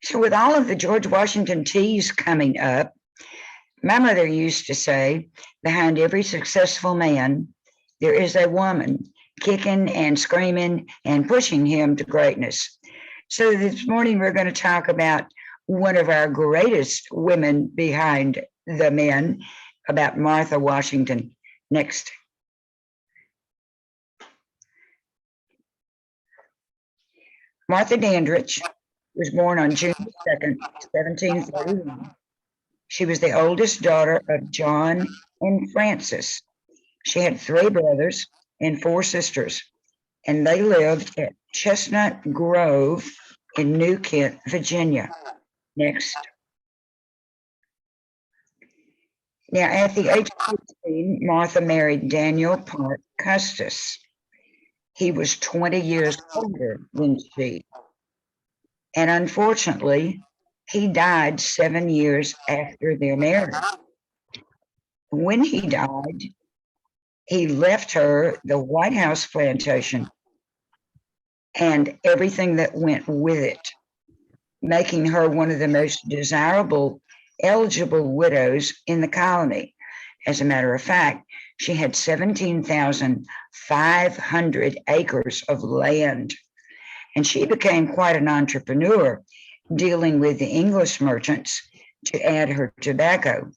So with all of the George Washington teas coming up, my mother used to say, behind every successful man, there is a woman kicking and screaming and pushing him to greatness. So this morning, we're going to talk about one of our greatest women behind the men, about Martha Washington. Next. Martha Dandridge was born on June 2nd, 1741. She was the oldest daughter of John and Frances. She had 3 brothers and 4 sisters, and they lived at Chestnut Grove in New Kent, Virginia. Next. Now, at the age of 15, Martha married Daniel Park Custis. He was 20 years older than she. And unfortunately, he died 7 years after their marriage. When he died, he left her the White House plantation and everything that went with it, making her one of the most desirable, eligible widows in the colony. As a matter of fact, she had 17,500 acres of land, and she became quite an entrepreneur, dealing with the English merchants to add her tobacco.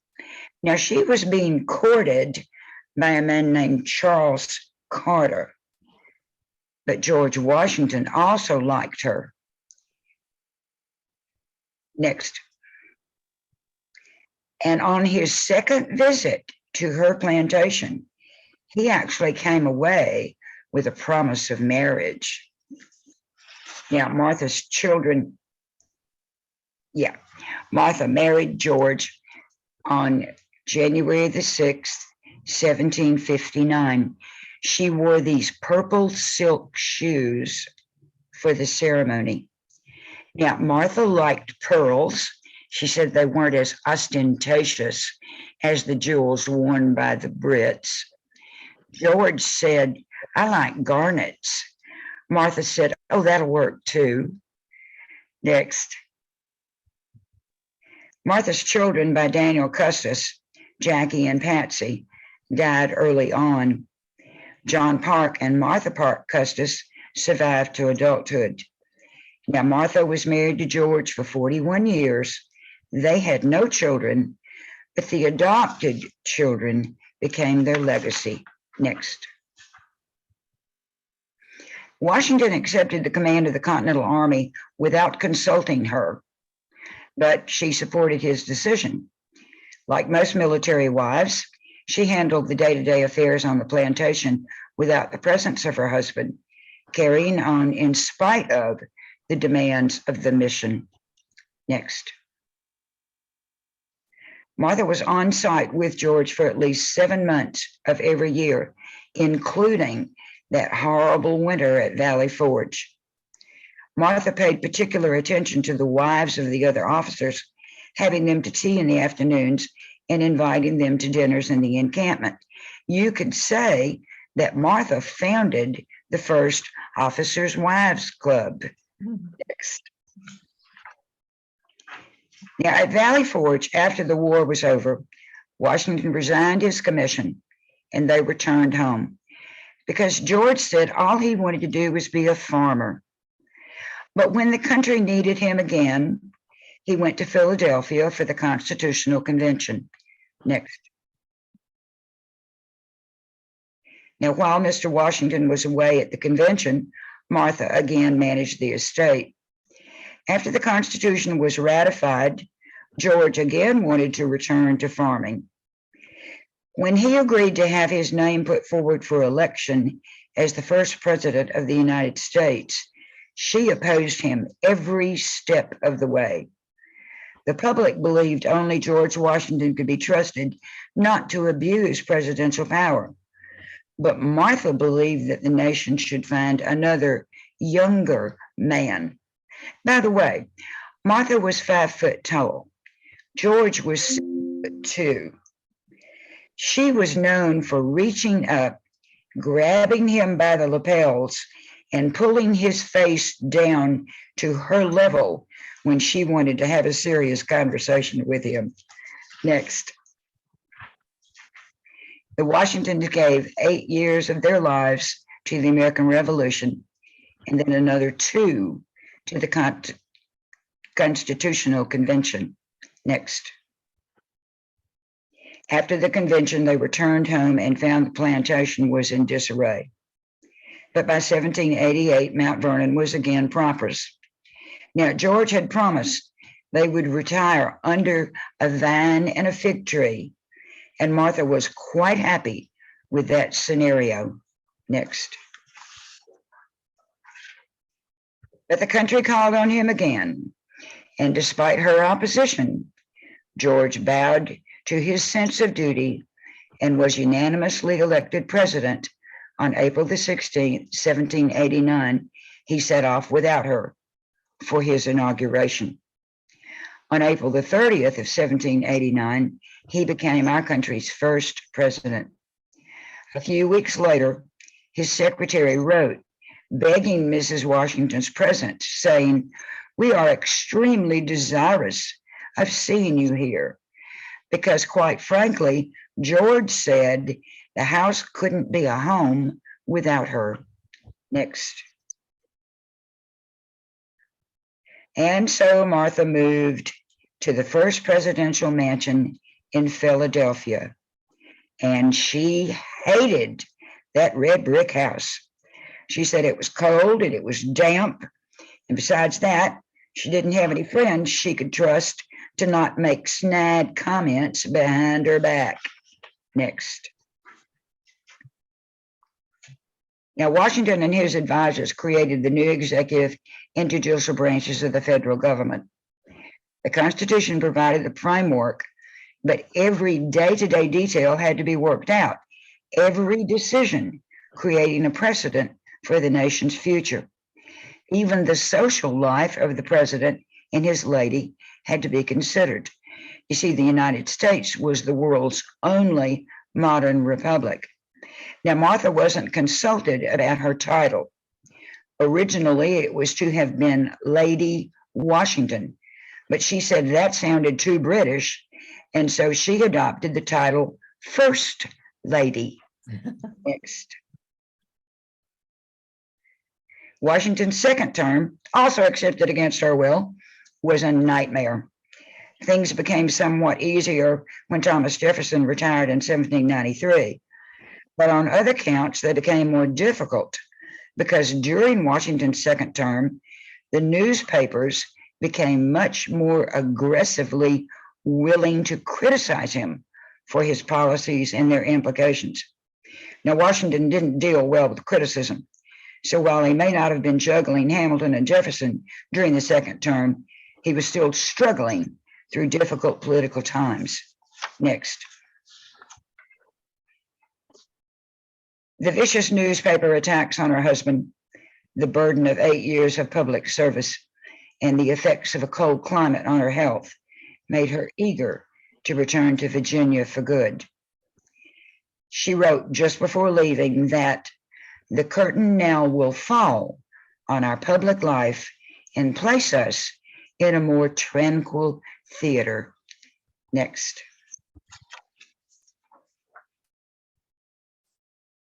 Now, she was being courted by a man named Charles Carter, but George Washington also liked her. Next. And on his second visit to her plantation, he actually came away with a promise of marriage. Now, Martha's children, Martha married George on January the 6th, 1759. She wore these purple silk shoes for the ceremony. Now, Martha liked pearls. She said they weren't as ostentatious as the jewels worn by the Brits. George said, I like garnets. Martha said, oh, that'll work too. Next. Martha's children by Daniel Custis, Jackie and Patsy, died early on. John Park and Martha Park Custis survived to adulthood. Now, Martha was married to George for 41 years. They had no children, but the adopted children became their legacy. Next. Washington accepted the command of the Continental Army without consulting her, but she supported his decision. Like most military wives, she handled the day-to-day affairs on the plantation without the presence of her husband, carrying on in spite of the demands of the mission. Next. Martha was on site with George for at least 7 months of every year, including that horrible winter at Valley Forge. Martha paid particular attention to the wives of the other officers, having them to tea in the afternoons and inviting them to dinners in the encampment. You could say that Martha founded the first Officers' Wives Club. Next. Now, at Valley Forge, after the war was over, Washington resigned his commission and they returned home because George said all he wanted to do was be a farmer. But when the country needed him again, he went to Philadelphia for the Constitutional Convention. Next. Now, while Mr. Washington was away at the convention, Martha again managed the estate. After the Constitution was ratified, George again wanted to return to farming. When he agreed to have his name put forward for election as the first president of the United States, she opposed him every step of the way. The public believed only George Washington could be trusted not to abuse presidential power. But Martha believed that the nation should find another younger man. By the way, Martha was 5 foot tall. George was 6 foot 2. She was known for reaching up, grabbing him by the lapels, and pulling his face down to her level when she wanted to have a serious conversation with him. Next. The Washingtons gave 8 years of their lives to the American Revolution, and then another 2 to the Constitutional Convention. Next. After the convention, they returned home and found the plantation was in disarray. But by 1788, Mount Vernon was again prosperous. Now, George had promised they would retire under a vine and a fig tree, and Martha was quite happy with that scenario. Next. But the country called on him again, and despite her opposition, George bowed to his sense of duty and was unanimously elected president on April the 16th, 1789. He set off without her for his inauguration. On April the 30th of 1789, he became our country's first president. A few weeks later, his secretary wrote, begging Mrs. Washington's presence, saying, "We are extremely desirous of seeing you here," because quite frankly, George said the house couldn't be a home without her. Next. And so Martha moved to the first presidential mansion in Philadelphia, and she hated that red brick house. She said it was cold and it was damp, and besides that, she didn't have any friends she could trust to not make snide comments behind her back. Next. Now, Washington and his advisors created the new executive and judicial branches of the federal government. The Constitution provided the framework, but every day-to-day detail had to be worked out, every decision creating a precedent for the nation's future. Even the social life of the president and his lady had to be considered. You see, the United States was the world's only modern republic. Now, Martha wasn't consulted about her title. Originally, it was to have been Lady Washington, but she said that sounded too British, and so she adopted the title First Lady. Next. Washington's second term, also accepted against her will, was a nightmare. Things became somewhat easier when Thomas Jefferson retired in 1793. But on other counts, they became more difficult because during Washington's second term, the newspapers became much more aggressively willing to criticize him for his policies and their implications. Now, Washington didn't deal well with criticism. So while he may not have been juggling Hamilton and Jefferson during the second term, he was still struggling through difficult political times. Next. The vicious newspaper attacks on her husband, the burden of 8 years of public service, and the effects of a cold climate on her health made her eager to return to Virginia for good. She wrote just before leaving that the curtain now will fall on our public life and place us in a more tranquil theater. Next.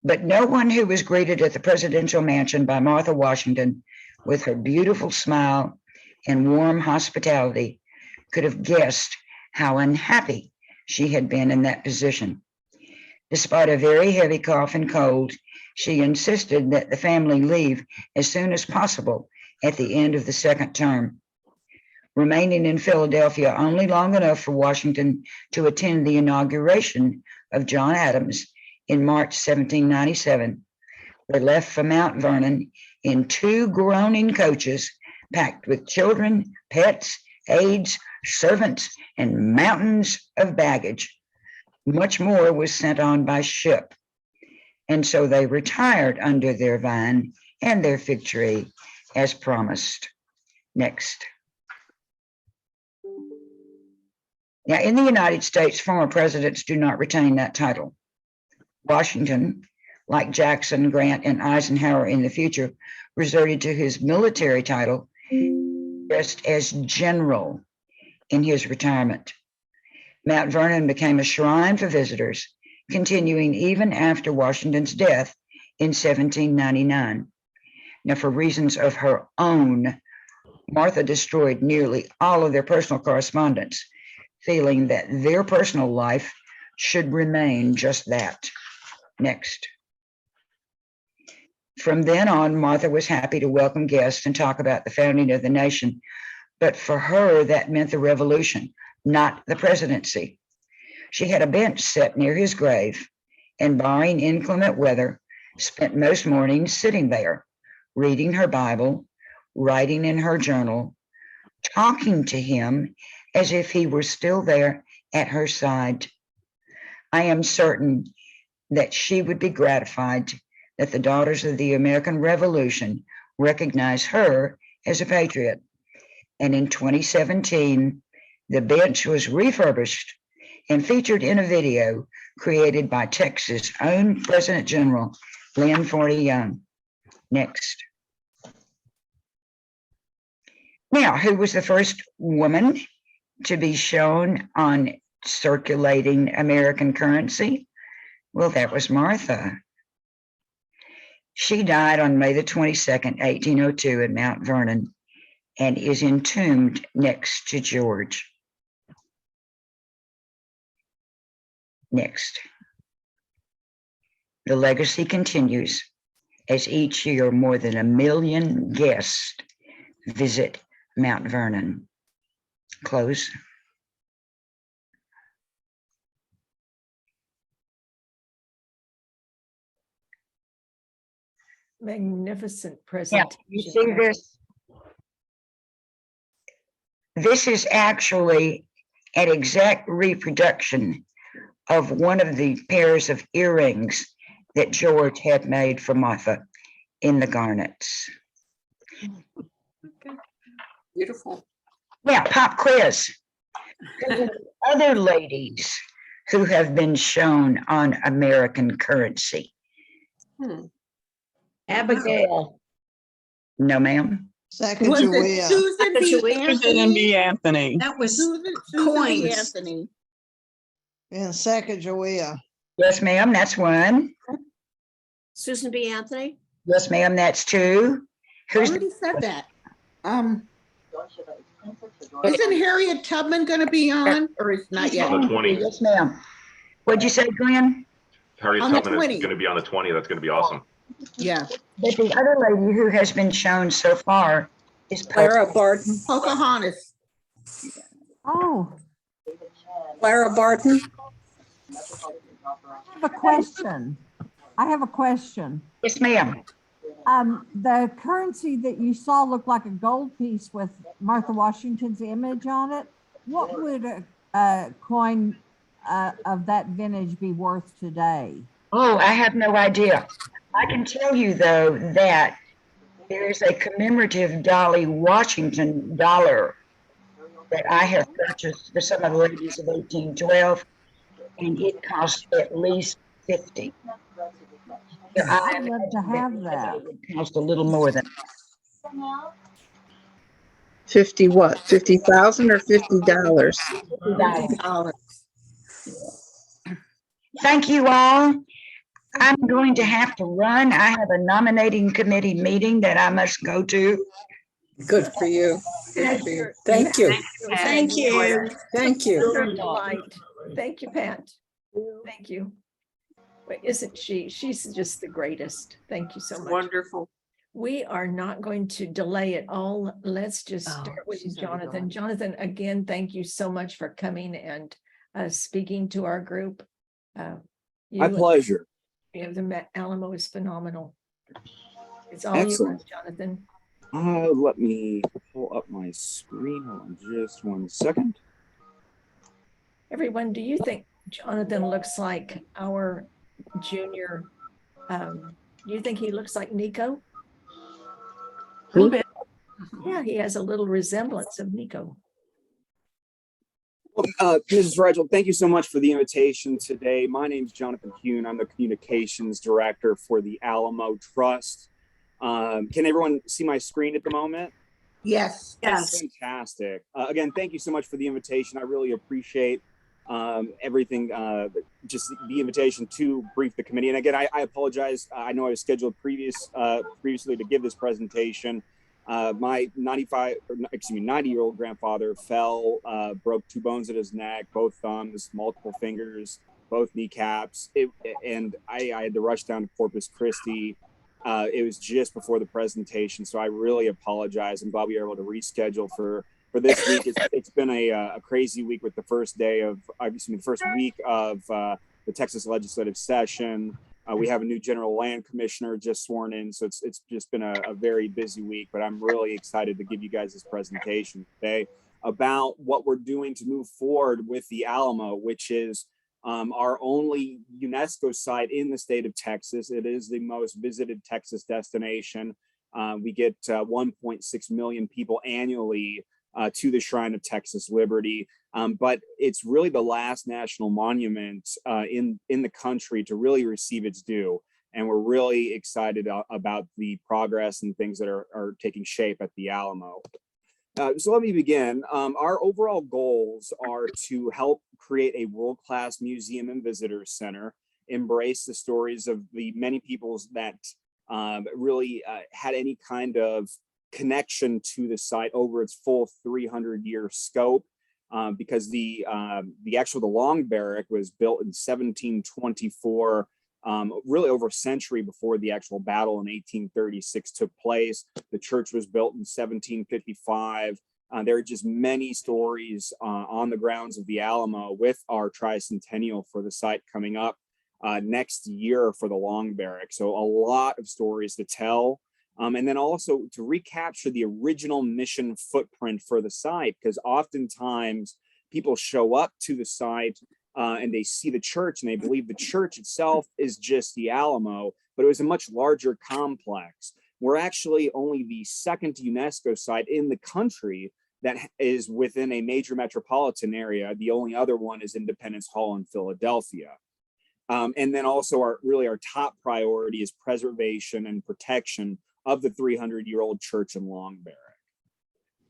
But no one who was greeted at the presidential mansion by Martha Washington with her beautiful smile and warm hospitality could have guessed how unhappy she had been in that position. Despite a very heavy cough and cold, she insisted that the family leave as soon as possible at the end of the second term, remaining in Philadelphia only long enough for Washington to attend the inauguration of John Adams in March 1797. They left for Mount Vernon in 2 groaning coaches packed with children, pets, aides, servants, and mountains of baggage. Much more was sent on by ship. And so they retired under their vine and their fig tree as promised. Next. Now, in the United States, former presidents do not retain that title. Washington like Jackson, Grant, and Eisenhower in the future, resorted to his military title just as general in his retirement. Mount Vernon became a shrine for visitors, continuing even after Washington's death in 1799. Now, for reasons of her own, Martha destroyed nearly all of their personal correspondence, feeling that their personal life should remain just that. Next. From then on, Martha was happy to welcome guests and talk about the founding of the nation. But for her, that meant the revolution, not the presidency. She had a bench set near his grave and, barring inclement weather, spent most mornings sitting there, reading her Bible, writing in her journal, talking to him as if he were still there at her side. I am certain that she would be gratified that the daughters of the American Revolution recognize her as a patriot. And in 2017, the bench was refurbished and featured in a video created by Texas' own President General, Lynn Forty Young. Next. Now, who was the first woman to be shown on circulating American currency? Well, that was Martha. She died on May the 22nd, 1802 at Mount Vernon and is entombed next to George. Next. The legacy continues as each year more than 1 million guests visit Mount Vernon. Close. Magnificent presentation. Yeah, you see this? This is actually an exact reproduction of one of the pairs of earrings that George had made for Martha in the garnets. Okay. Beautiful. Now, pop quiz. Who are the other ladies who have been shown on American currency? Abigail. No, ma'am. Was it Susan B. Anthony? That was Susan B. coins. Anthony. And Sacagawea. Yes, ma'am, that's one. Susan B. Anthony. Yes, ma'am, that's two. I Who's already said that. Isn't Harriet Tubman going to be on, or is not yet? On the 20th. Yes, ma'am. What'd you say, Glenn? Harriet On the Tubman is 20th. going to be on the 20th. That's going to be awesome. Yeah. But the other lady who has been shown so far is Clara Barton. Pocahontas. Oh, Clara Barton. I have a question. I have a question. Yes, ma'am. The currency that you saw looked like a gold piece with Martha Washington's image on it. What would a coin of that vintage be worth today? Oh, I have no idea. I can tell you, though, that there is a commemorative Dolly Washington dollar that I have purchased for some of the ladies of 1812, and it costs at least $50. I'd love to have that. It would cost a little more than 50 what? 50,000 or $50? $50. Thank you all. I'm going to have to run. I have a nominating committee meeting that I must go to. Good for you. Good for you. Thank you. Thank you. Thank you. You're a delight. Thank you, Pat. Thank you. But isn't she? She's just the greatest. Thank you so much. Wonderful. We are not going to delay it all. Let's just start with she's already Jonathan. gone. Jonathan, again, thank you so much for coming and speaking to our group. My pleasure. The Alamo is phenomenal. It's all Excellent. yours, Jonathan. Let me pull up my screen. Hold on just 1 second. Everyone, do you think Jonathan looks like our junior? Do you think he looks like Nico? A little bit. Yeah, he has a little resemblance of Nico. Mrs. Reginald, thank you so much for the invitation today. My name is Jonathan Huhn. I'm the communications director for the Alamo Trust. Can everyone see my screen at the moment? Yes. Yes. Fantastic. Again, thank you so much for the invitation. I really appreciate everything, just the invitation to brief the committee. And again, I apologize. I know I was scheduled previously to give this presentation. My 90-year-old grandfather fell, broke 2 bones in his neck, both thumbs, multiple fingers, both kneecaps. And I had to rush down to Corpus Christi. It was just before the presentation, so I really apologize. I'm glad we were able to reschedule for this week. It's been a crazy week with the first day of, obviously, the first week of the Texas legislative session. We have a new general land commissioner just sworn in, so it's just been a very busy week. But I'm really excited to give you guys this presentation today about what we're doing to move forward with the Alamo, which is our only UNESCO site in the state of Texas. It is the most visited Texas destination. We get 1.6 million people annually to the Shrine of Texas Liberty. But it's really the last national monument in the country to really receive its due. And we're really excited about the progress and things that are taking shape at the Alamo. So let me begin. Our overall goals are to help create a world-class museum and visitor center, embrace the stories of the many peoples that really had any kind of connection to the site over its full 300-year scope, because the Long Barrack was built in 1724. Really over a century before the actual battle in 1836 took place. The church was built in 1755. There are just many stories on the grounds of the Alamo with our tricentennial for the site coming up next year for the Long Barrack. So a lot of stories to tell. And then also to recapture the original mission footprint for the site, because oftentimes people show up to the site and they see the church and they believe the church itself is just the Alamo, but it was a much larger complex. We're actually only the second UNESCO site in the country that is within a major metropolitan area. The only other one is Independence Hall in Philadelphia. And then also our top priority is preservation and protection of the 300-year-old church in Long Barrack.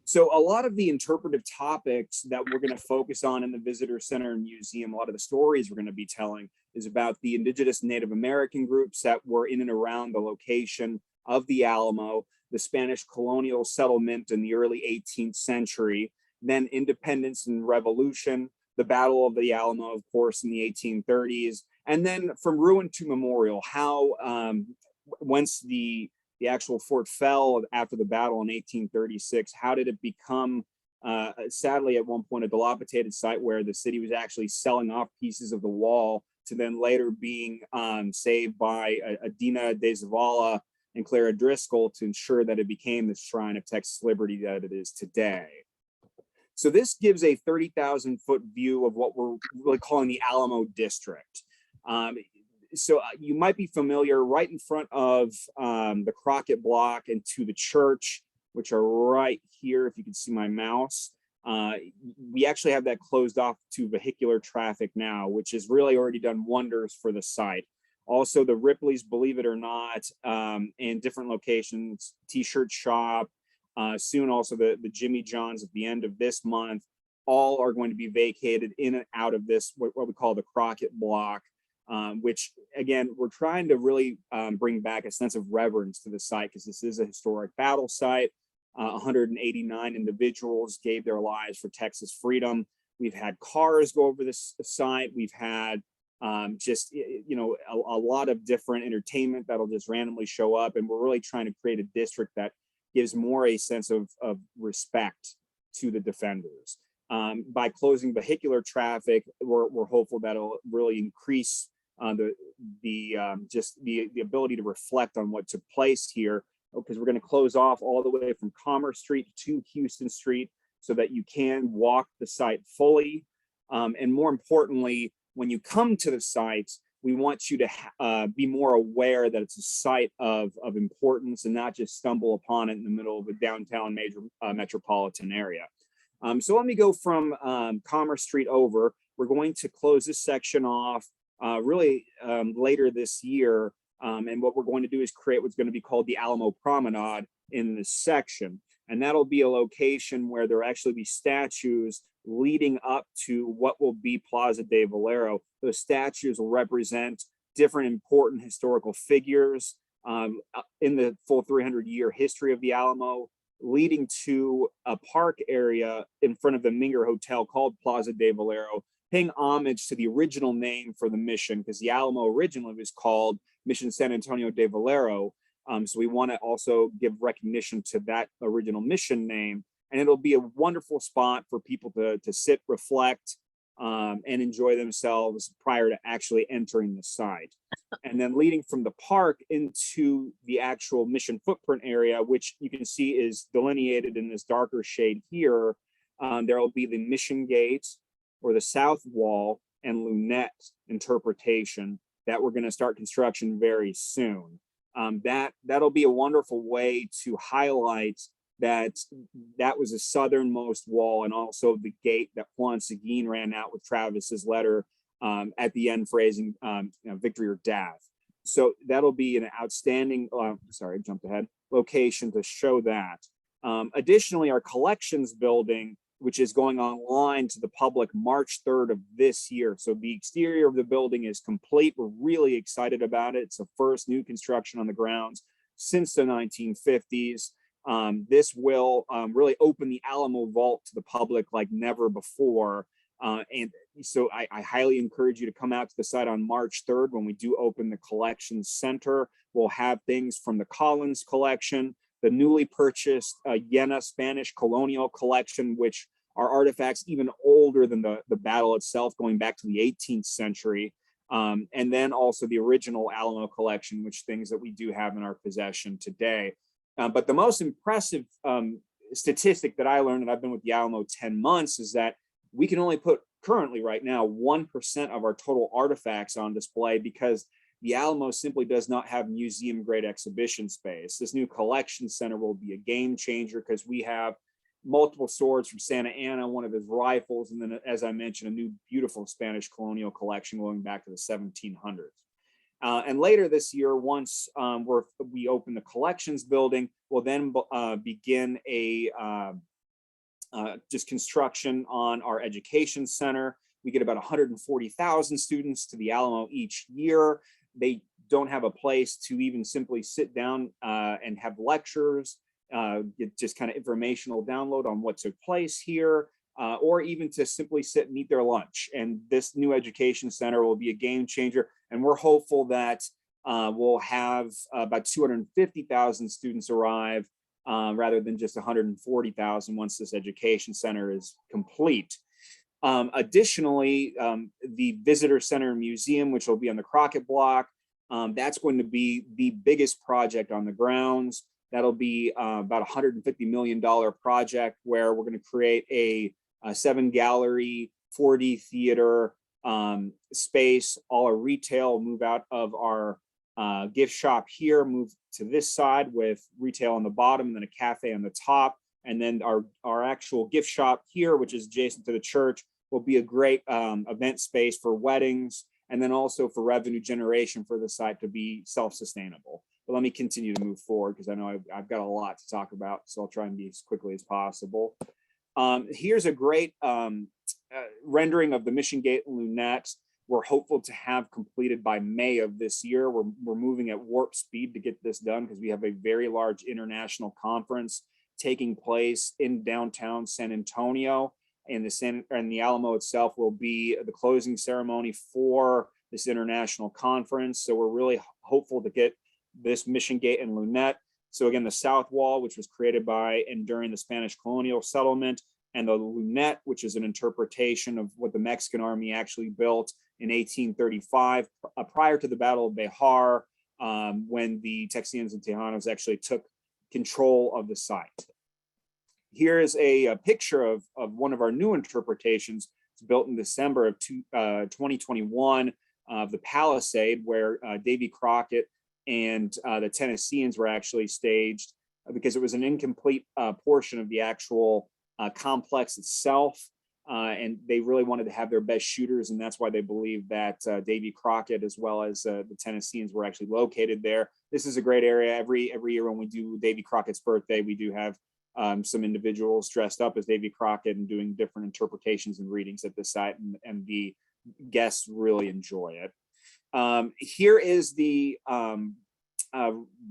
So a lot of the interpretive topics that we're going to focus on in the visitor center and museum, a lot of the stories we're going to be telling is about the indigenous Native American groups that were in and around the location of the Alamo, the Spanish colonial settlement in the early 18th century, then independence and revolution, the Battle of the Alamo, of course, in the 1830s, and then from ruin to memorial, how once the actual fort fell after the battle in 1836, how did it become, sadly, at one point, a dilapidated site where the city was actually selling off pieces of the wall to then later being saved by Adina de Zavala and Clara Driscoll to ensure that it became the Shrine of Texas Liberty that it is today. So this gives a 30,000-foot view of what we're really calling the Alamo District. So you might be familiar right in front of the Crockett Block and to the church, which are right here, if you can see my mouse. We actually have that closed off to vehicular traffic now, which has really already done wonders for the site. Also, the Ripley's, believe it or not, in different locations, T-shirt shop, soon also the Jimmy John's at the end of this month, all are going to be vacated in and out of this, what we call the Crockett Block. Which again, we're trying to really bring back a sense of reverence to the site, because this is a historic battle site. 189 individuals gave their lives for Texas freedom. We've had cars go over this site. We've had just, a lot of different entertainment that'll just randomly show up. And we're really trying to create a district that gives more a sense of respect to the defenders. By closing vehicular traffic, we're hopeful that it'll really increase the ability to reflect on what took place here, because we're going to close off all the way from Commerce Street to Houston Street so that you can walk the site fully. And more importantly, when you come to the site, we want you to be more aware that it's a site of importance and not just stumble upon it in the middle of a downtown major metropolitan area. So let me go from Commerce Street over. We're going to close this section off really later this year. And what we're going to do is create what's going to be called the Alamo Promenade in this section. And that'll be a location where there'll actually be statues leading up to what will be Plaza de Valero. Those statues will represent different important historical figures in the full 300-year history of the Alamo, leading to a park area in front of the Minger Hotel called Plaza de Valero, paying homage to the original name for the mission, because the Alamo originally was called Mission San Antonio de Valero. So we want to also give recognition to that original mission name. And it'll be a wonderful spot for people to sit, reflect, and enjoy themselves prior to actually entering the site. And then leading from the park into the actual mission footprint area, which you can see is delineated in this darker shade here, there will be the mission gate or the south wall and lunette interpretation that we're going to start construction very soon. That'll be a wonderful way to highlight that was the southernmost wall, and also the gate that Juan Seguin ran out with Travis's letter at the end, phrasing victory or death. So that'll be an outstanding, sorry, I jumped ahead, location to show that. Additionally, our collections building, which is going online to the public March 3rd of this year. So the exterior of the building is complete. We're really excited about it. It's the first new construction on the grounds since the 1950s. This will really open the Alamo Vault to the public like never before. And so I highly encourage you to come out to the site on March 3rd when we do open the collections center. We'll have things from the Collins collection, the newly purchased Yena Spanish colonial collection, which are artifacts even older than the battle itself, going back to the 18th century. And then also the original Alamo collection, which things that we do have in our possession today. But the most impressive statistic that I learned, and I've been with the Alamo 10 months, is that we can only put currently right now 1% of our total artifacts on display because the Alamo simply does not have museum grade exhibition space. This new collection center will be a game changer because we have multiple swords from Santa Anna, one of his rifles, and then, as I mentioned, a new beautiful Spanish colonial collection going back to the 1700s. And later this year, once we open the collections building, we'll then begin just construction on our education center. We get about 140,000 students to the Alamo each year. They don't have a place to even simply sit down and have lectures, get just kind of informational download on what took place here, or even to simply sit and eat their lunch. And this new education center will be a game changer. And we're hopeful that we'll have about 250,000 students arrive rather than just 140,000 once this education center is complete. Additionally, the visitor center museum, which will be on the Crockett block, that's going to be the biggest project on the grounds. That'll be about $150 million project where we're going to create a 7-gallery, 4D theater space, all our retail, move out of our gift shop here, move to this side with retail on the bottom and then a cafe on the top. And then our actual gift shop here, which is adjacent to the church, will be a great event space for weddings, and then also for revenue generation for the site to be self-sustainable. But let me continue to move forward because I know I've got a lot to talk about, so I'll try and be as quickly as possible. Here's a great rendering of the Mission Gate and Lunette. We're hopeful to have completed by May of this year. We're moving at warp speed to get this done because we have a very large international conference taking place in downtown San Antonio, and the Alamo itself will be the closing ceremony for this international conference. So we're really hopeful to get this Mission Gate and Lunette. So again, the south wall, which was created by and during the Spanish colonial settlement, and the lunette, which is an interpretation of what the Mexican army actually built in 1835, prior to the Battle of Behar, when the Texians and Tejanos actually took control of the site. Here is a picture of one of our new interpretations. It's built in December of 2021 of the Palisade, where Davy Crockett and the Tennesseans were actually staged because it was an incomplete portion of the actual complex itself. And they really wanted to have their best shooters, and that's why they believe that Davy Crockett, as well as the Tennesseans, were actually located there. This is a great area. Every year when we do Davy Crockett's birthday, we do have some individuals dressed up as Davy Crockett and doing different interpretations and readings at the site, and the guests really enjoy it. Here is the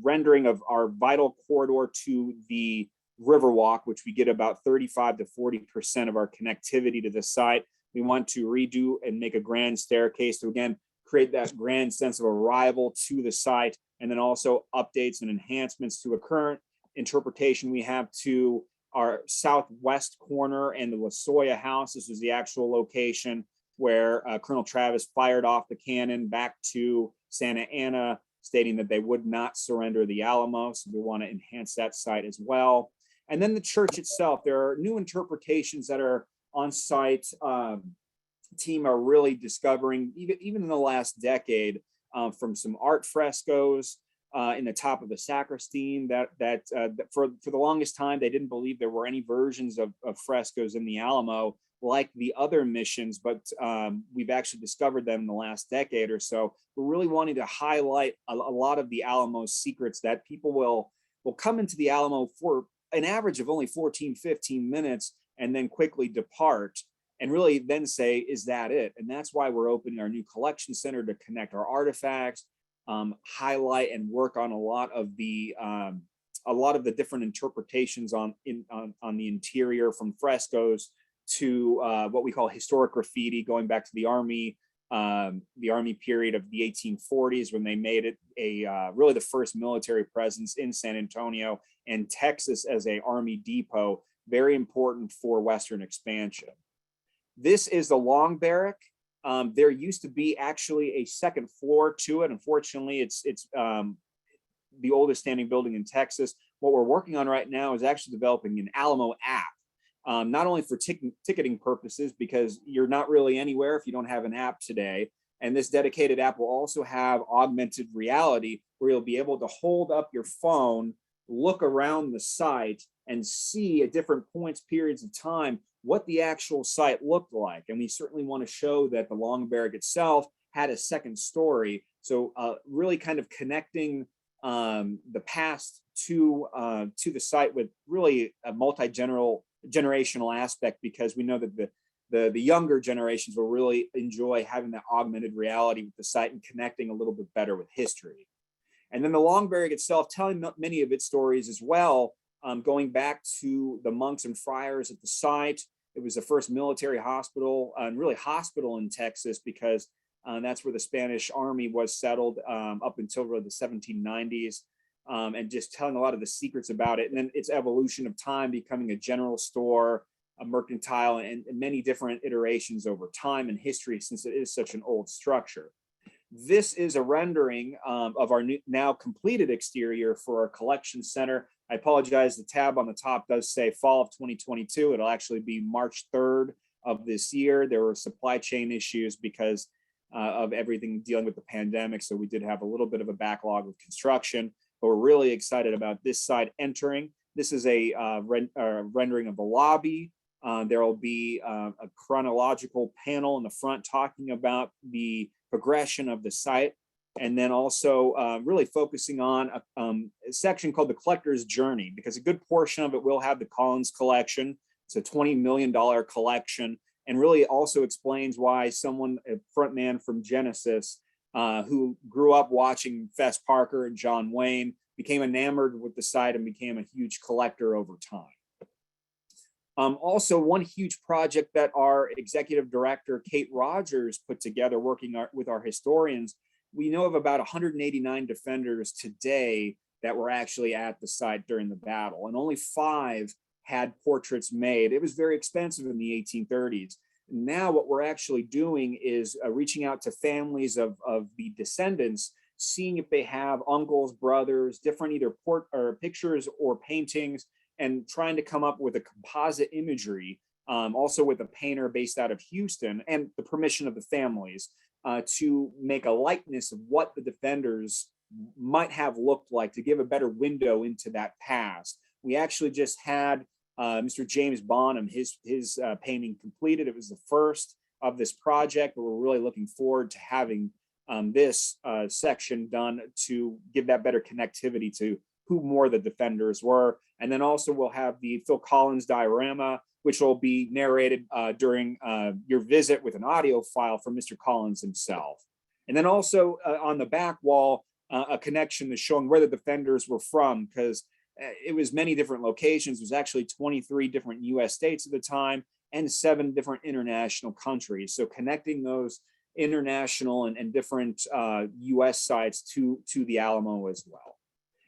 rendering of our vital corridor to the Riverwalk, which we get about 35 to 40% of our connectivity to the site. We want to redo and make a grand staircase to, again, create that grand sense of arrival to the site, and then also updates and enhancements to a current interpretation we have to our southwest corner and the Lasoya House. This is the actual location where Colonel Travis fired off the cannon back to Santa Ana, stating that they would not surrender the Alamo. So we want to enhance that site as well. And then the church itself, there are new interpretations that are on site. Team are really discovering, even in the last decade, from some art frescoes in the top of the sacristy, that for the longest time, they didn't believe there were any versions of frescoes in the Alamo like the other missions, but we've actually discovered them in the last decade or so. We're really wanting to highlight a lot of the Alamo's secrets, that people will come into the Alamo for an average of only 14, 15 minutes and then quickly depart and really then say, is that it? And that's why we're opening our new collection center to connect our artifacts, highlight and work on a lot of the different interpretations on the interior, from frescoes to what we call historic graffiti, going back to the Army period of the 1840s, when they made it really the first military presence in San Antonio and Texas as a Army depot, very important for Western expansion. This is the Long Barrack. There used to be actually a second floor to it. Unfortunately, it's the oldest standing building in Texas. What we're working on right now is actually developing an Alamo app, not only for ticketing purposes, because you're not really anywhere if you don't have an app today. And this dedicated app will also have augmented reality, where you'll be able to hold up your phone, look around the site, and see at different points, periods of time, what the actual site looked like. And we certainly want to show that the Long Barrack itself had a second story. So really kind of connecting the past to the site with really a multi-generational aspect, because we know that the younger generations will really enjoy having that augmented reality with the site and connecting a little bit better with history. And then the Long Barrack itself, telling many of its stories as well, going back to the monks and friars at the site. It was the first military hospital, and really hospital in Texas, because that's where the Spanish Army was settled up until really the 1790s, and just telling a lot of the secrets about it. And then its evolution of time, becoming a general store, a mercantile, and many different iterations over time and history, since it is such an old structure. This is a rendering of our now completed exterior for our collection center. I apologize, the tab on the top does say fall of 2022. It'll actually be March 3rd of this year. There were supply chain issues because of everything dealing with the pandemic, so we did have a little bit of a backlog of construction, but we're really excited about this side entering. This is a rendering of the lobby. There will be a chronological panel in the front talking about the progression of the site, and then also really focusing on a section called the Collector's Journey, because a good portion of it will have the Collins collection. It's a $20 million collection, and really also explains why someone, a front man from Genesis, who grew up watching Fess Parker and John Wayne, became enamored with the site and became a huge collector over time. Also, one huge project that our executive director, Kate Rogers, put together working with our historians. We know of about 189 defenders today that were actually at the site during the battle, and only 5 had portraits made. It was very expensive in the 1830s. Now what we're actually doing is reaching out to families of the descendants, seeing if they have uncles, brothers, different either pictures or paintings, and trying to come up with a composite imagery, also with a painter based out of Houston, and the permission of the families, to make a likeness of what the defenders might have looked like, to give a better window into that past. We actually just had Mr. James Bonham, his painting completed. It was the first of this project, but we're really looking forward to having this section done to give that better connectivity to who more the defenders were. And then also we'll have the Phil Collins diorama, which will be narrated during your visit with an audio file from Mr. Collins himself. And then also on the back wall, a connection is showing where the defenders were from, because it was many different locations. It was actually 23 different US states at the time and 7 different international countries. So connecting those international and different US sites to the Alamo as well.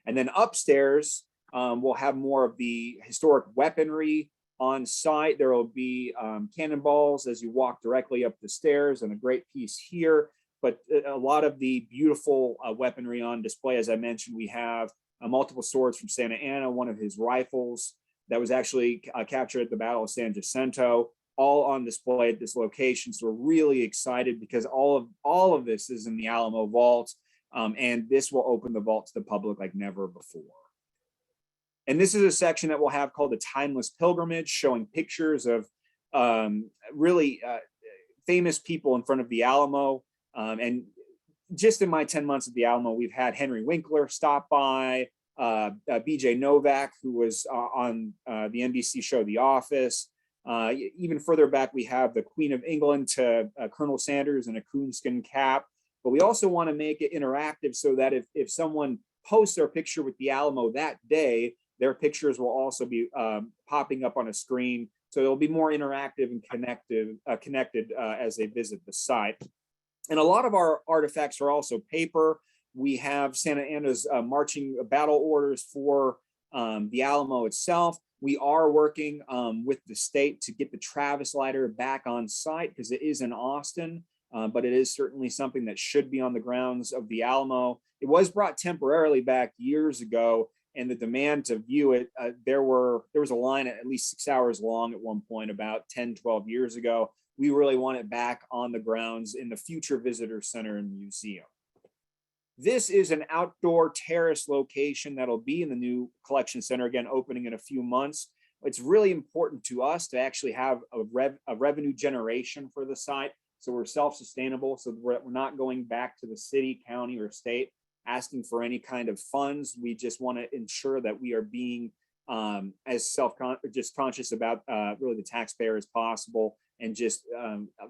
And then upstairs, we'll have more of the historic weaponry on site. There will be cannonballs as you walk directly up the stairs, and a great piece here. But a lot of the beautiful weaponry on display. As I mentioned, we have multiple swords from Santa Anna, one of his rifles that was actually captured at the Battle of San Jacinto, all on display at this location. So we're really excited because all of this is in the Alamo vault, and this will open the vault to the public like never before. And this is a section that we'll have called the Timeless Pilgrimage, showing pictures of really famous people in front of the Alamo. And just in my 10 months at the Alamo, we've had Henry Winkler stop by, BJ Novak, who was on the NBC show The Office. Even further back, we have the Queen of England to Colonel Sanders in a coonskin cap. But we also want to make it interactive so that if someone posts their picture with the Alamo that day, their pictures will also be popping up on a screen. So it'll be more interactive and connected as they visit the site. And a lot of our artifacts are also paper. We have Santa Anna's marching battle orders for the Alamo itself. We are working with the state to get the Travis lighter back on site because it is in Austin, but it is certainly something that should be on the grounds of the Alamo. It was brought temporarily back years ago, and the demand to view it, there was a line at least 6 hours long at one point about 10, 12 years ago. We really want it back on the grounds in the future visitor center and museum. This is an outdoor terrace location that'll be in the new collection center, again, opening in a few months. It's really important to us to actually have a revenue generation for the site. So we're self-sustainable, so we're not going back to the city, county, or state asking for any kind of funds. We just want to ensure that we are being as conscious about really the taxpayer as possible, and just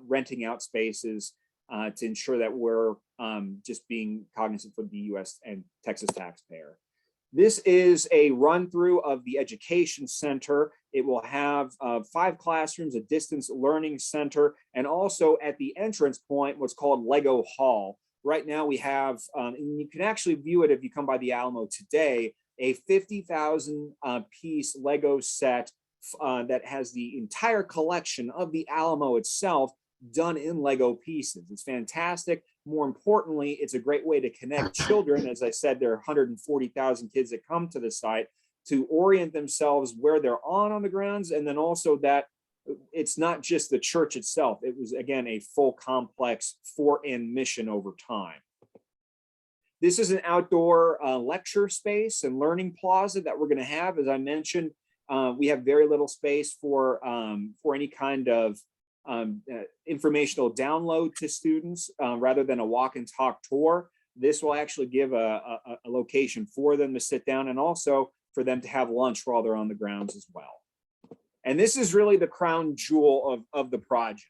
renting out spaces to ensure that we're just being cognizant for the US and Texas taxpayer. This is a run through of the education center. It will have 5 classrooms, a distance learning center, and also at the entrance point, what's called Lego Hall. Right now we have, and you can actually view it if you come by the Alamo today, a 50,000 piece Lego set that has the entire collection of the Alamo itself done in Lego pieces. It's fantastic. More importantly, it's a great way to connect children. As I said, there are 140,000 kids that come to the site to orient themselves where they're on the grounds, and then also that it's not just the church itself. It was, again, a full complex fort and mission over time. This is an outdoor lecture space and learning plaza that we're going to have. As I mentioned, we have very little space for any kind of informational download to students rather than a walk and talk tour. This will actually give a location for them to sit down, and also for them to have lunch while they're on the grounds as well. And this is really the crown jewel of the project.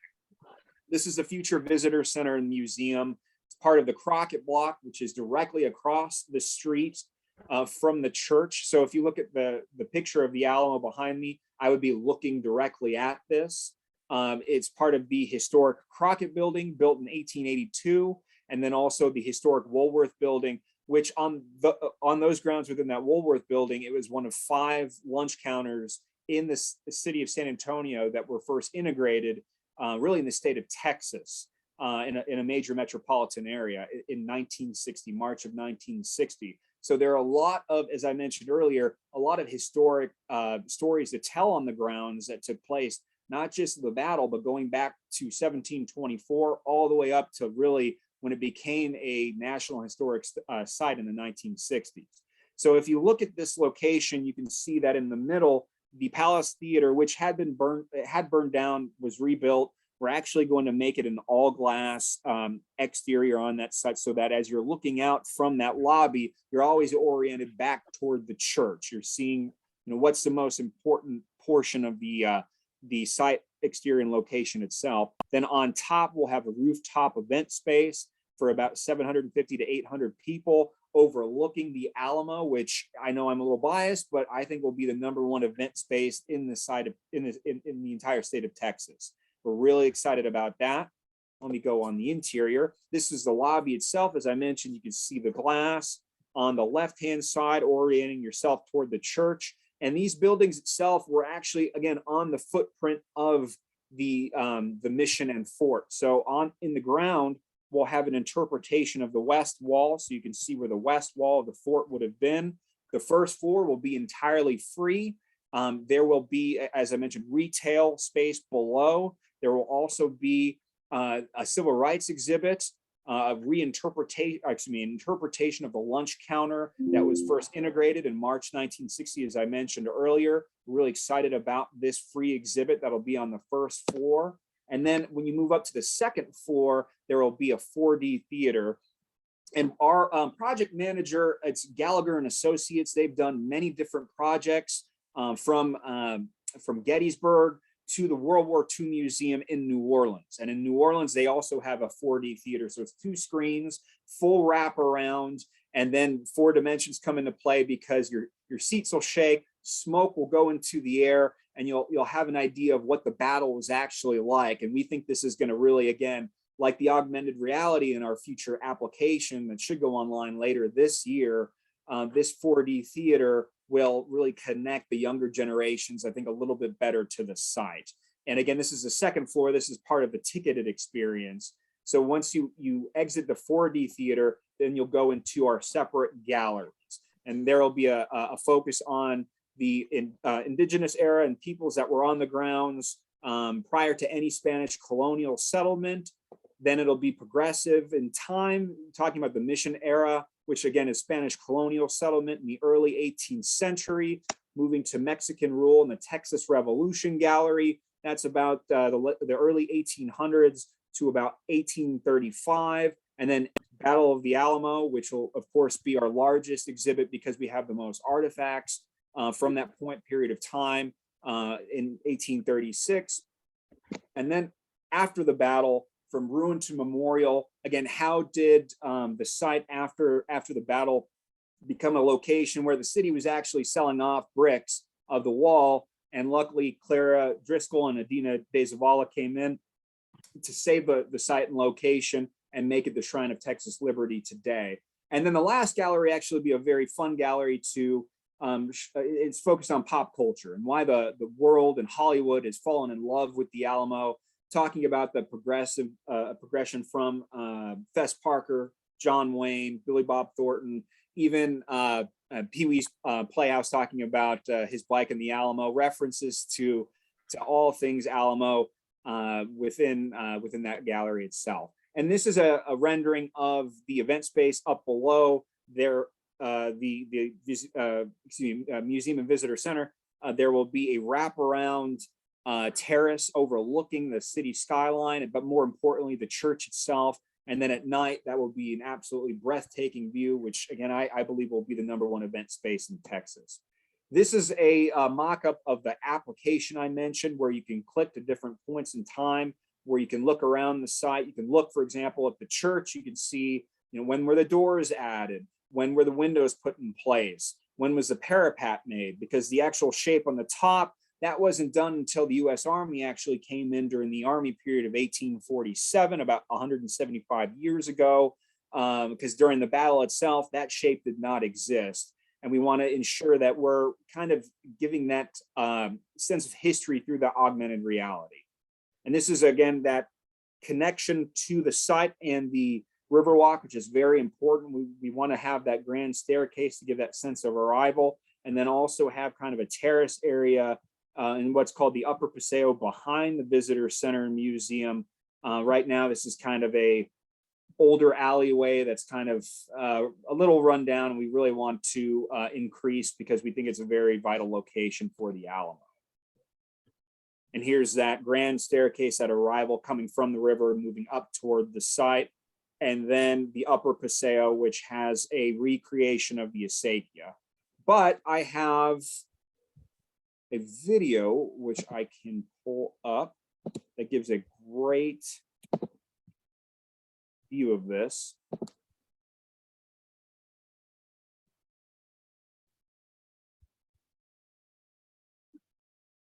This is the future visitor center and museum. It's part of the Crockett block, which is directly across the street from the church. So if you look at the picture of the Alamo behind me, I would be looking directly at this. It's part of the historic Crockett building, built in 1882, and then also the historic Woolworth building, which on those grounds within that Woolworth building, it was one of 5 lunch counters in the city of San Antonio that were first integrated really in the state of Texas in a major metropolitan area in 1960, March of 1960. So there are a lot of, as I mentioned earlier, a lot of historic stories to tell on the grounds that took place, not just the battle, but going back to 1724 all the way up to really when it became a National Historic Site in the 1960s. So if you look at this location, you can see that in the middle, the Palace Theater, which had burned down, was rebuilt. We're actually going to make it an all glass exterior on that site, so that as you're looking out from that lobby, you're always oriented back toward the church. You're seeing, what's the most important portion of the site exterior and location itself. Then on top, we'll have a rooftop event space for about 750 to 800 people overlooking the Alamo, which I know I'm a little biased, but I think will be the #1 event space in the entire state of Texas. We're really excited about that. Let me go on the interior. This is the lobby itself. As I mentioned, you can see the glass on the left-hand side, orienting yourself toward the church. And these buildings itself were actually, again, on the footprint of the mission and fort. So in the ground, we'll have an interpretation of the west wall. So you can see where the west wall of the fort would have been. The first floor will be entirely free. There will be, as I mentioned, retail space below. There will also be a civil rights exhibit, interpretation of the lunch counter that was first integrated in March 1960, as I mentioned earlier. We're really excited about this free exhibit that'll be on the first floor. And then when you move up to the second floor, there will be a 4D theater. And our project manager, it's Gallagher and Associates. They've done many different projects from Gettysburg to the World War II Museum in New Orleans. And in New Orleans, they also have a 4D theater. So it's 2 screens, full wraparound, and then 4 dimensions come into play because your seats will shake, smoke will go into the air, and you'll have an idea of what the battle was actually like. And we think this is going to really, again, like the augmented reality in our future application that should go online later this year, this 4D theater will really connect the younger generations, I think, a little bit better to the site. And again, this is the second floor. This is part of the ticketed experience. So once you exit the 4D theater, then you'll go into our separate galleries. And there will be a focus on the indigenous era and peoples that were on the grounds prior to any Spanish colonial settlement. Then it'll be progressive in time, talking about the mission era, which again is Spanish colonial settlement in the early 18th century, moving to Mexican rule in the Texas Revolution Gallery. That's about the early 1800s to about 1835. And then Battle of the Alamo, which will of course be our largest exhibit because we have the most artifacts from that period of time in 1836. And then after the battle, from ruin to memorial, again, how did the site after the battle become a location where the city was actually selling off bricks of the wall? And luckily, Clara Driscoll and Adina De Zavala came in to save the site and location and make it the Shrine of Texas Liberty today. And then the last gallery actually be a very fun gallery to, it's focused on pop culture and why the world and Hollywood has fallen in love with the Alamo, talking about the progression from Fess Parker, John Wayne, Billy Bob Thornton, even Pee-wee's Playhouse, talking about his bike in the Alamo, references to all things Alamo within that gallery itself. And this is a rendering of the event space up below there, the Museum and Visitor Center. There will be a wraparound terrace overlooking the city skyline, but more importantly, the church itself. And then at night, that will be an absolutely breathtaking view, which again, I believe will be the #1 event space in Texas. This is a mock-up of the application I mentioned, where you can click to different points in time, where you can look around the site. You can look, for example, at the church. You can see, when were the doors added? When were the windows put in place? When was the parapet made? Because the actual shape on the top, that wasn't done until the U.S. Army actually came in during the Army period of 1847, about 175 years ago, because during the battle itself, that shape did not exist. And we want to ensure that we're kind of giving that sense of history through the augmented reality. And this is, again, that connection to the site and the Riverwalk, which is very important. We want to have that grand staircase to give that sense of arrival, and then also have kind of a terrace area in what's called the Upper Paseo behind the Visitor Center and Museum. Right now, this is kind of a older alleyway that's kind of a little run down. We really want to increase because we think it's a very vital location for the Alamo. And here's that grand staircase at arrival coming from the river, moving up toward the site. And then the upper Paseo, which has a recreation of the acequia. But I have a video which I can pull up that gives a great view of this.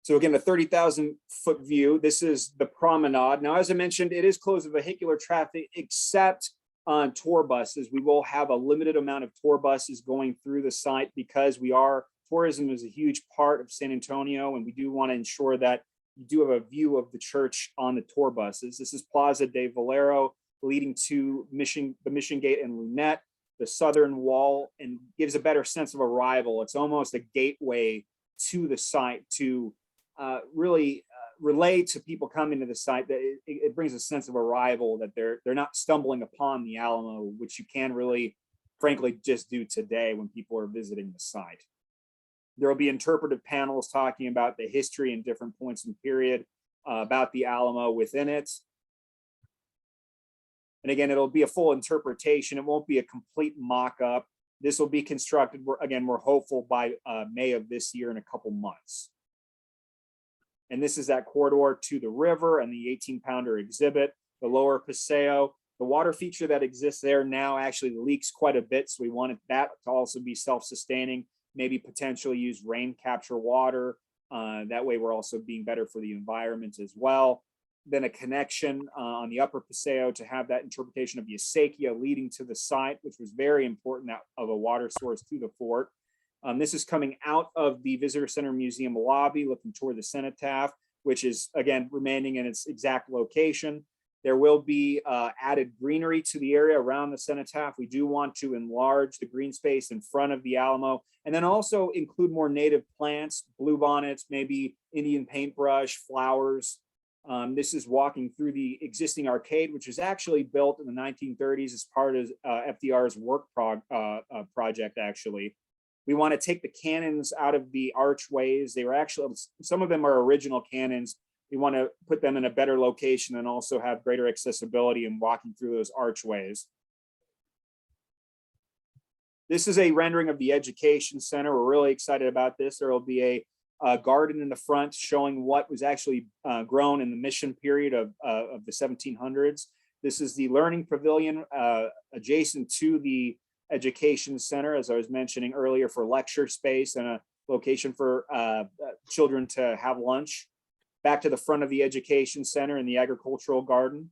So again, a 30,000 foot view. This is the promenade. Now, as I mentioned, it is closed to vehicular traffic except on tour buses. We will have a limited amount of tour buses going through the site because tourism is a huge part of San Antonio, and we do want to ensure that you do have a view of the church on the tour buses. This is Plaza de Valero, leading to the Mission Gate and Lunette, the southern wall, and gives a better sense of arrival. It's almost a gateway to the site to really relay to people coming to the site that it brings a sense of arrival, that they're not stumbling upon the Alamo, which you can really, frankly, just do today when people are visiting the site. There will be interpretive panels talking about the history and different points in period about the Alamo within it. And again, it'll be a full interpretation. It won't be a complete mock-up. This will be constructed, we're hopeful by May of this year in a couple months. And this is that corridor to the river and the 18-pounder exhibit, the lower Paseo. The water feature that exists there now actually leaks quite a bit. So we wanted that to also be self-sustaining, maybe potentially use rain capture water. That way we're also being better for the environment as well. Then a connection on the upper Paseo to have that interpretation of the acequia leading to the site, which was very important, that of a water source to the fort. This is coming out of the Visitor Center Museum lobby, looking toward the cenotaph, which is, again, remaining in its exact location. There will be added greenery to the area around the cenotaph. We do want to enlarge the green space in front of the Alamo, and then also include more native plants, bluebonnets, maybe Indian paintbrush, flowers. This is walking through the existing arcade, which was actually built in the 1930s as part of FDR's work project, actually. We want to take the cannons out of the archways. They were actually, some of them are original cannons. We want to put them in a better location and also have greater accessibility in walking through those archways. This is a rendering of the Education Center. We're really excited about this. There will be a garden in the front showing what was actually grown in the mission period of the 1700s. This is the Learning Pavilion adjacent to the Education Center, as I was mentioning earlier, for lecture space and a location for children to have lunch. Back to the front of the Education Center in the Agricultural Garden.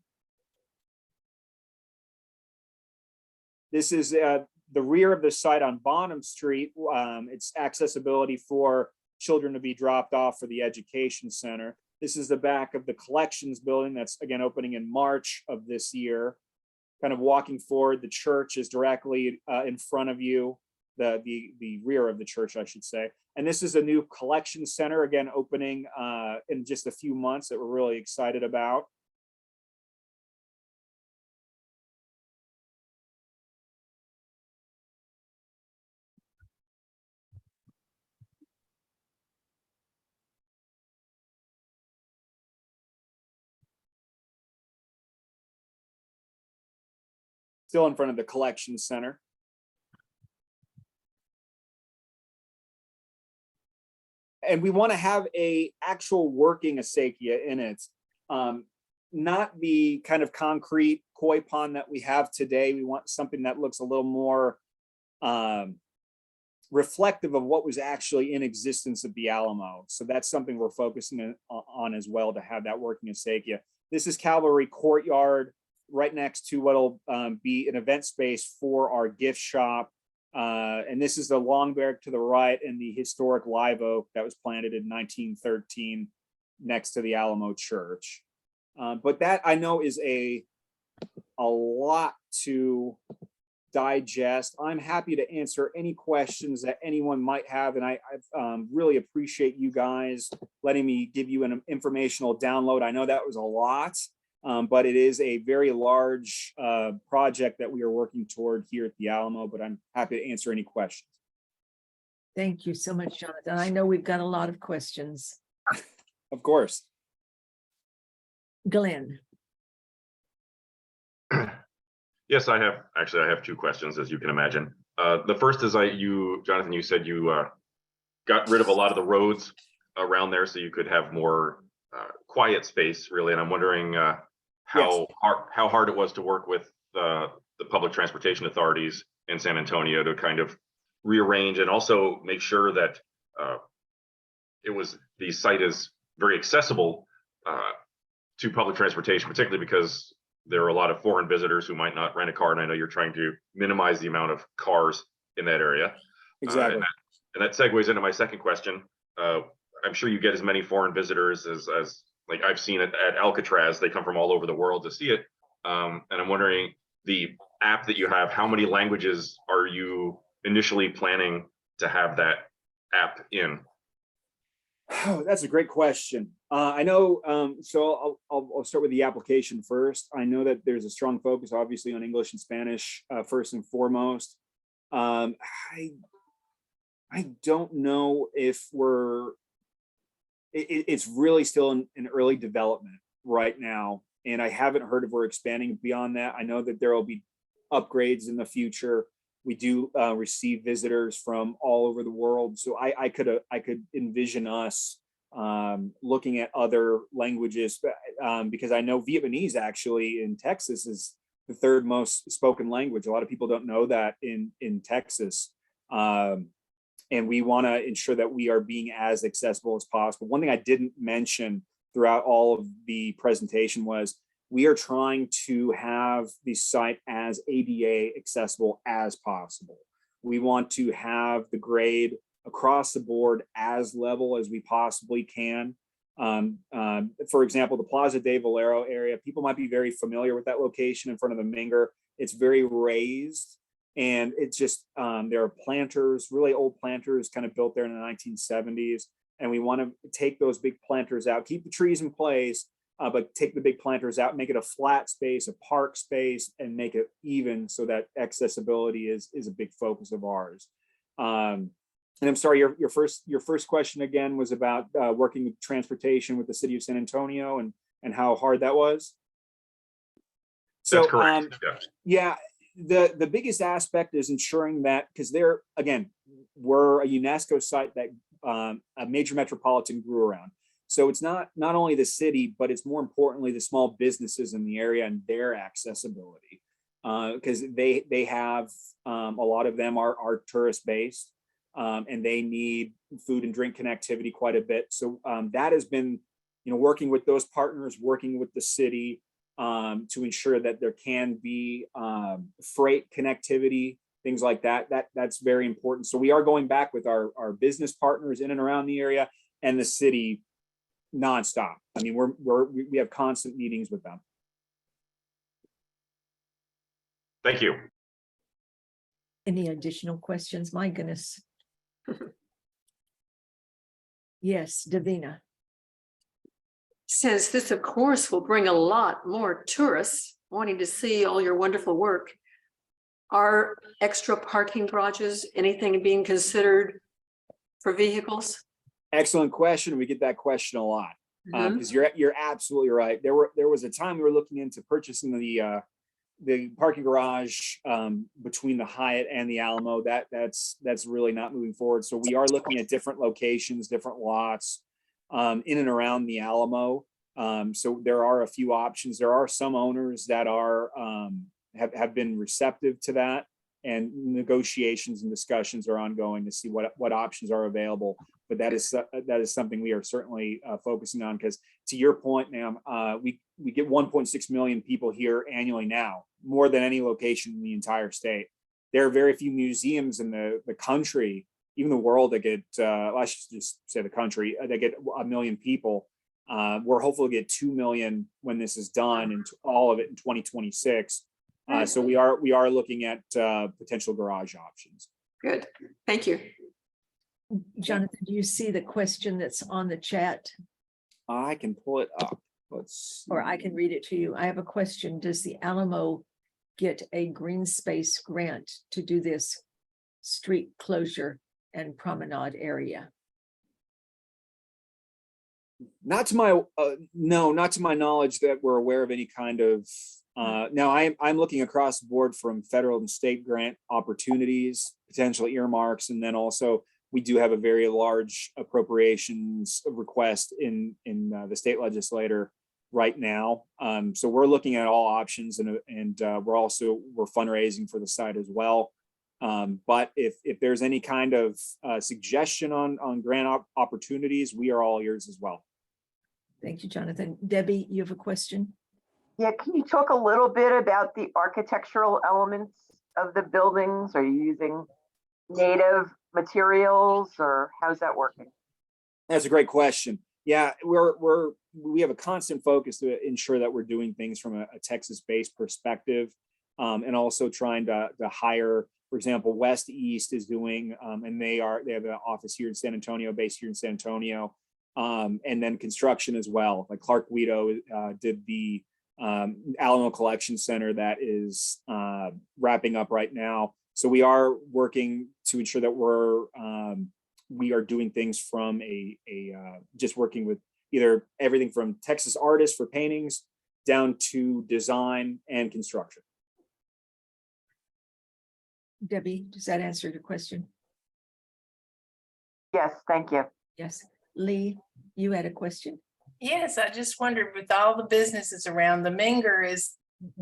This is the rear of the site on Bonham Street. It's accessibility for children to be dropped off for the Education Center. This is the back of the Collections Building that's, again, opening in March of this year. Kind of walking forward, the church is directly in front of you, the rear of the church, I should say. And this is a new collection center, again, opening in just a few months that we're really excited about. Still in front of the collection center. And we want to have a actual working acequia in it, not the kind of concrete koi pond that we have today. We want something that looks a little more reflective of what was actually in existence at the Alamo. So that's something we're focusing on as well, to have that working acequia. This is Cavalry Courtyard, right next to what'll be an event space for our gift shop. And this is the long barrack to the right and the historic live oak that was planted in 1913 next to the Alamo Church. But that, I know, is a lot to digest. I'm happy to answer any questions that anyone might have, and I really appreciate you guys letting me give you an informational download. I know that was a lot, but it is a very large project that we are working toward here at the Alamo, but I'm happy to answer any questions. Thank you so much, Jonathan. I know we've got a lot of questions. Of course. Glenn. Yes, I have two questions, as you can imagine. The first is Jonathan, you said you got rid of a lot of the roads around there so you could have more quiet space, really. And I'm wondering how hard it was to work with the public transportation authorities in San Antonio to kind of rearrange and also make sure that the site is very accessible to public transportation, particularly because there are a lot of foreign visitors who might not rent a car, and I know you're trying to minimize the amount of cars in that area. Exactly. And that segues into my second question. I'm sure you get as many foreign visitors as like I've seen at Alcatraz. They come from all over the world to see it. And I'm wondering, the app that you have, how many languages are you initially planning to have that app in? Oh, that's a great question. I know, so I'll start with the application first. I know that there's a strong focus, obviously, on English and Spanish first and foremost. I don't know if it's really still in early development right now, and I haven't heard if we're expanding beyond that. I know that there will be upgrades in the future. We do receive visitors from all over the world, so I could envision us looking at other languages, because I know Vietnamese actually in Texas is the third most spoken language. A lot of people don't know that in Texas, and we want to ensure that we are being as accessible as possible. One thing I didn't mention throughout all of the presentation was we are trying to have the site as ADA accessible as possible. We want to have the grade across the board as level as we possibly can. For example, the Plaza de Valero area, people might be very familiar with that location in front of the Minger. It's very raised, and it's just, there are planters, really old planters kind of built there in the 1970s. And we want to take those big planters out, keep the trees in place, but take the big planters out, make it a flat space, a park space, and make it even so that accessibility is a big focus of ours. And I'm sorry, your first question again was about working with transportation with the city of San Antonio and how hard that was. That's correct. Yeah, the biggest aspect is ensuring that, because we're a UNESCO site that a major metropolitan grew around. So it's not only the city, but it's more importantly the small businesses in the area and their accessibility, because they have a lot of them are tourist based, and they need food and drink connectivity quite a bit. So that has been, working with those partners, working with the city to ensure that there can be freight connectivity, things like that. That's very important. So we are going back with our business partners in and around the area and the city nonstop. I mean, we have constant meetings with them. Thank you. Any additional questions? My goodness. Yes, Davina. Since this, of course, will bring a lot more tourists wanting to see all your wonderful work, are extra parking garages anything being considered for vehicles? Excellent question. We get that question a lot, because you're absolutely right. There was a time we were looking into purchasing the parking garage between the Hyatt and the Alamo. That's really not moving forward. So we are looking at different locations, different lots in and around the Alamo. So there are a few options. There are some owners that are have been receptive to that, and negotiations and discussions are ongoing to see what options are available. But that is something we are certainly focusing on, because to your point, ma'am, we get 1.6 million people here annually now, more than any location in the entire state. There are very few museums in the country, even the world, that get, let's just say the country, that get 1 million people. We're hopefully get 2 million when this is done, and all of it in 2026. So we are looking at potential garage options. Good, thank you. Jonathan, do you see the question that's on the chat? I can pull it up. Or I can read it to you. I have a question. Does the Alamo get a green space grant to do this street closure and promenade area? Not to my no, not to my knowledge that we're aware of any kind of. Now I'm looking across the board from federal and state grant opportunities, potential earmarks, and then also we do have a very large appropriations request in the state legislature right now. So we're looking at all options, and we're fundraising for the site as well. But if there's any kind of suggestion on grant opportunities, we are all ears as well. Thank you, Jonathan. Debbie, you have a question? Yeah, can you talk a little bit about the architectural elements of the buildings? Are you using native materials, or how's that working? That's a great question. Yeah, we have a constant focus to ensure that we're doing things from a Texas-based perspective, and also trying to hire. For example, West East is doing, and they have an office here in San Antonio, based here in San Antonio, and then construction as well. Like Clark Guido did the Alamo Collection Center that is wrapping up right now. So we are working to ensure that we are doing things from just working with either everything from Texas artists for paintings down to design and construction. Debbie, does that answer your question? Yes, thank you. Yes. Lee, you had a question? Yes, I just wondered, with all the businesses around, the Minger is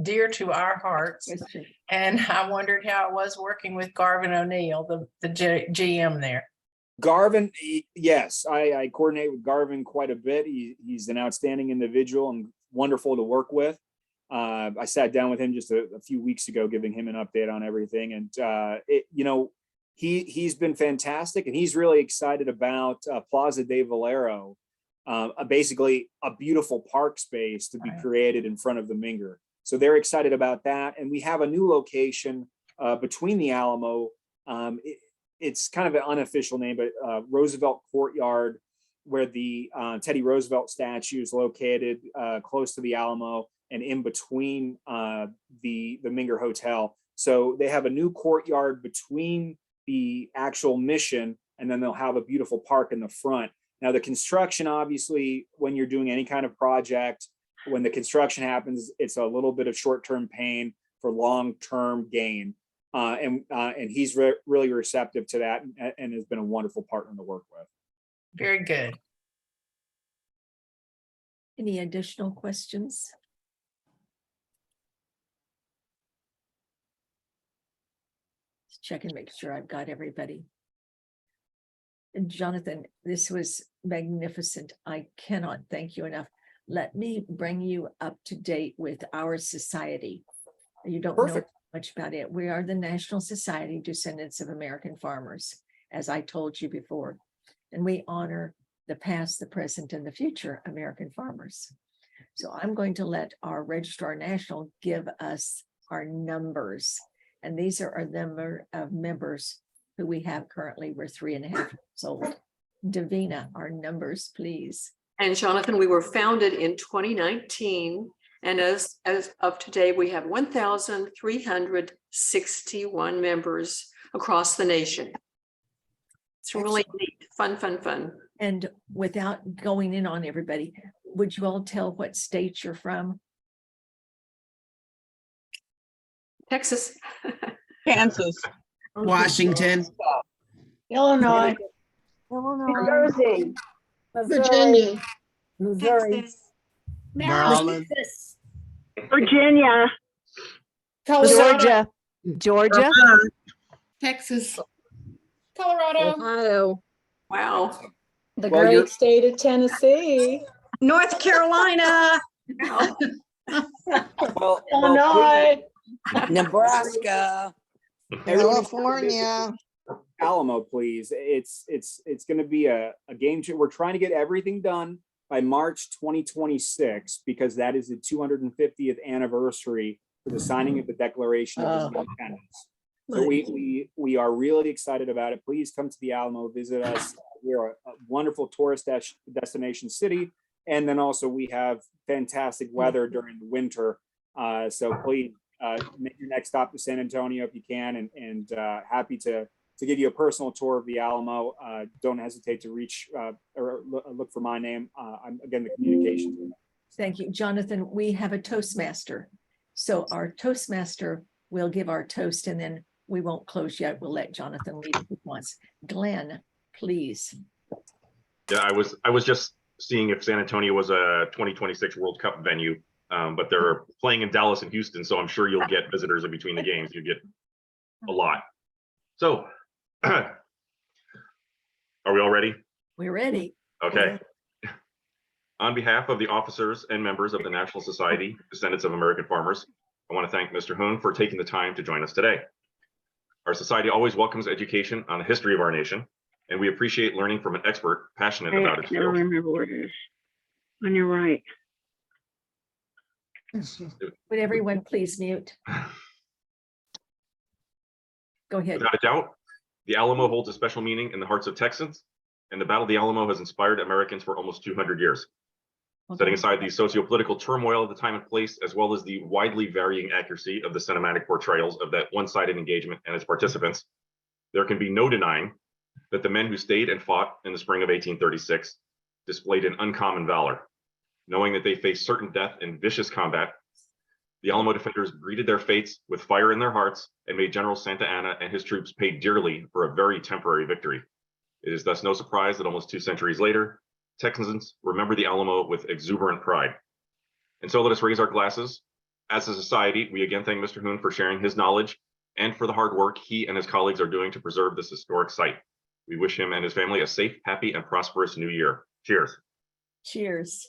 dear to our hearts. Question. And I wondered how it was working with Garvin O'Neill, the GM there. Garvin, yes, I coordinate with Garvin quite a bit. He's an outstanding individual and wonderful to work with. I sat down with him just a few weeks ago, giving him an update on everything. And, he's been fantastic, and he's really excited about Plaza de Valero, basically a beautiful park space to be created in front of the Minger. So they're excited about that. And we have a new location between the Alamo. It's kind of an unofficial name, but Roosevelt Courtyard, where the Teddy Roosevelt statue is located, close to the Alamo and in between the Minger Hotel. So they have a new courtyard between the actual mission, and then they'll have a beautiful park in the front. Now, the construction, obviously, when you're doing any kind of project, when the construction happens, it's a little bit of short-term pain for long-term gain. And he's really receptive to that, and has been a wonderful partner to work with. Very good. Any additional questions? Let's check and make sure I've got everybody. And Jonathan, this was magnificent. I cannot thank you enough. Let me bring you up to date with our society. You don't know much about it. We are the National Society Descendants of American Farmers, as I told you before, and we honor the past, the present, and the future American farmers. So I'm going to let our Registrar National give us our numbers, and these are our number of members who we have currently. We're 3.5 years old. Davina, our numbers, please. And Jonathan, we were founded in 2019. And as of today, we have 1,361 members across the nation. It's really neat, fun. And without going in on everybody, would you all tell what state you're from? Texas. Kansas. Washington. Illinois. Illinois, Jersey. Virginia. Missouri, Maryland. Virginia. Georgia. Texas. Colorado. Ohio. Wow. The Well, great you're- state of Tennessee. North Carolina. Well, Illinois. Nebraska. California. Alamo, please. It's going to be a game changer. We're trying to get everything done by March 2026, because that is the 250th anniversary for the signing of the Declaration of Independence. So we are really excited about it. Please come to the Alamo, visit us. We're a wonderful tourist destination city, And then also we have fantastic weather during the winter. So please make your next stop to San Antonio if you can, and happy to give you a personal tour of the Alamo. Don't hesitate to reach or look for my name. I'm again the communications. Thank you, Jonathan. We have a Toastmaster. So our Toastmaster will give our toast, and then we won't close yet. We'll let Jonathan lead if he wants. Glenn, please. Yeah, I was just seeing if San Antonio was a 2026 World Cup venue, but they're playing in Dallas and Houston, so I'm sure you'll get visitors in between the games. You get a lot. So, are we all ready? We're ready. Okay. On behalf of the officers and members of the National Society, Descendants of American Farmers, I want to thank Mr. Huhn for taking the time to join us today. Our society always welcomes education on the history of our nation, and we appreciate learning from an expert passionate about its I don't field. remember where it is. On your right. Would everyone please mute? Go ahead. Without a doubt, the Alamo holds a special meaning in the hearts of Texans, and the Battle of the Alamo has inspired Americans for almost 200 years. Setting aside the socio-political turmoil of the time and place, as well as the widely varying accuracy of the cinematic portrayals of that one-sided engagement and its participants, there can be no denying that the men who stayed and fought in the spring of 1836 displayed an uncommon valor. Knowing that they faced certain death in vicious combat, the Alamo defenders greeted their fates with fire in their hearts and made General Santa Anna and his troops pay dearly for a very temporary victory. It is thus no surprise that almost 2 centuries later, Texans remember the Alamo with exuberant pride. And so let us raise our glasses. As a society, we again thank Mr. Huhn for sharing his knowledge and for the hard work he and his colleagues are doing to preserve this historic site. We wish him and his family a safe, happy, and prosperous new year. Cheers. Cheers.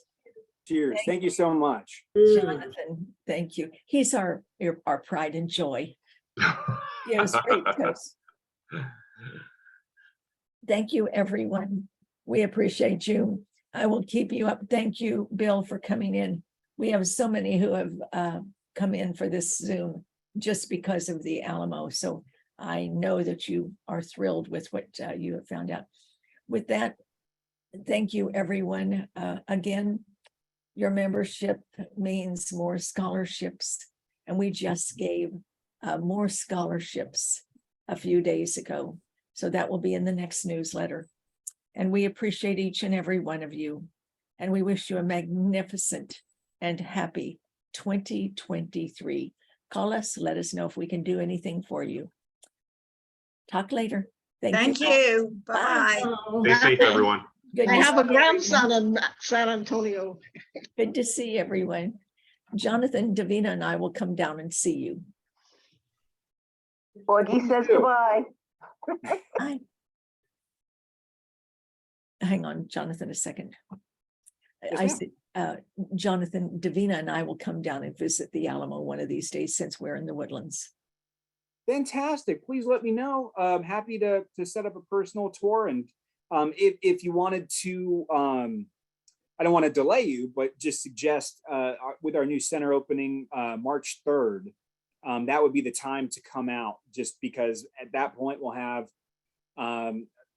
Cheers. Thank you so much. Jonathan, thank you. He's our pride and joy. Yes, great toast. Thank you, everyone. We appreciate you. I will keep you up. Thank you, Bill, for coming in. We have so many who have come in for this Zoom just because of the Alamo. So I know that you are thrilled with what you have found out. With that, thank you, everyone. Again, your membership means more scholarships, and we just gave more scholarships a few days ago. So that will be in the next newsletter. And we appreciate each and every one of you. And we wish you a magnificent and happy 2023. Call us, let us know if we can do anything for you. Talk later. Thank you. Bye. Stay safe, everyone. Good I to have see a grandson in San Antonio. Good to see everyone. Jonathan, Davina, and I will come down and see you. Augie says goodbye. Bye. Hang on, Jonathan, a second. I said, Jonathan, Davina, and I will come down and visit the Alamo one of these days since we're in the Woodlands. Fantastic. Please let me know. I'm happy to set up a personal tour. And if you wanted to, I don't want to delay you, but just suggest with our new center opening March 3rd, that would be the time to come out, just because at that point we'll have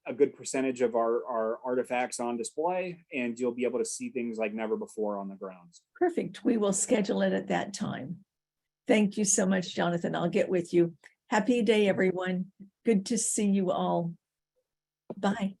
a good percentage of our artifacts on display, and you'll be able to see things like never before on the grounds. Perfect. We will schedule it at that time. Thank you so much, Jonathan. I'll get with you. Happy day, everyone. Good to see you all. Bye.